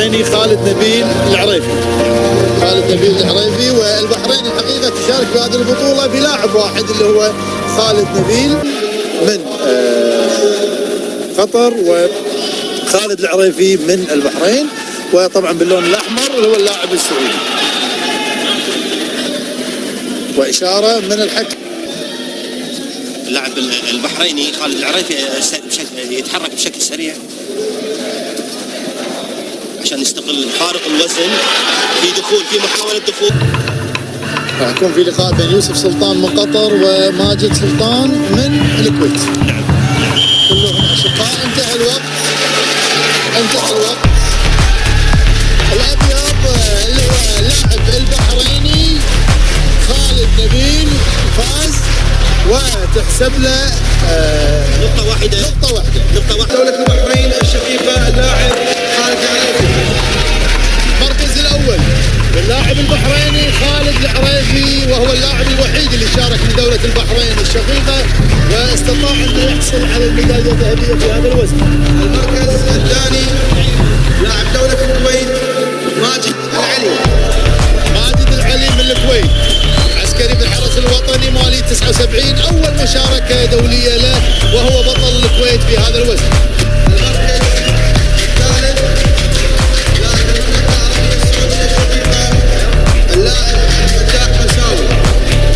البحريني خالد نبيل العريفي. خالد نبيل العريفي، والبحرين الحقيقة تشارك في هذه البطولة بلاعب واحد اللي هو خالد نبيل من قطر، وخالد العريفي من البحرين، وطبعا باللون الأحمر اللي هو اللاعب السعودي، وإشارة من الحكم. اللاعب البحريني خالد العريفي يتحرك بشكل سريع عشان يستغل فارق الوزن في محاولة دخول. راح يكون في لقاء بين يوسف سلطان من قطر وماجد سلطان من الكويت. كلهم أشقاء. انتهى الوقت. الأبيض اللي هو اللاعب البحريني خالد نبيل فاز، وتحسب له نقطة واحدة. دولة البحرين الشقيقة اللاعب خالد العريفي. المركز الأول اللاعب البحريني خالد العريفي، وهو اللاعب الوحيد اللي شارك من دولة البحرين الشقيقة واستطاع أن يحصل على الميدالية الذهبية في هذا الوزن. المركز الثاني لاعب دولة الكويت ماجد العلي من الكويت، عسكري بالحرس الوطني مواليد 79، أول مشاركة دولية له وهو بطل الكويت في هذا الوزن. المركز الثالث لاعب اللاعب فتاح مساوي.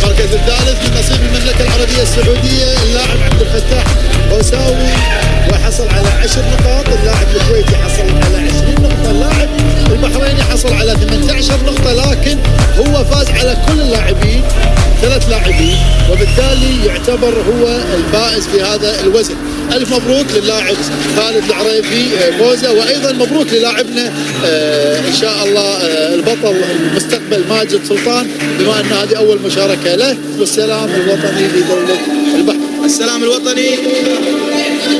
المركز الثالث من نصيب المملكة العربية السعودية اللاعب عبد الفتاح مساوي، وحصل على 10 نقاط. اللاعب الكويتي حصل على 20 نقطة، اللاعب البحريني حصل على 18 نقطة، لكن هو فاز على كل اللاعبين 3 لاعبين، وبالتالي يعتبر هو الفائز في هذا الوزن. ألف مبروك للاعب خالد العريفي فوزه، وأيضا مبروك للاعبنا إن شاء الله البطل المستقبل ماجد سلطان، بما أن هذه أول مشاركة له. والسلام الوطني لدولة البحرين. السلام الوطني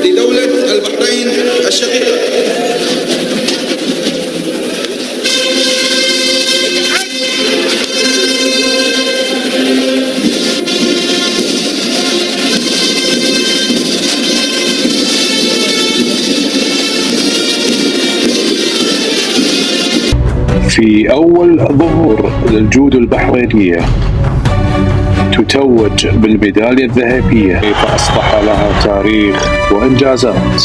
لدولة البحرين الشقيقة. في أول ظهور للجودو البحرينية تتوج بالميدالية الذهبية، فأصبح لها تاريخ وإنجازات.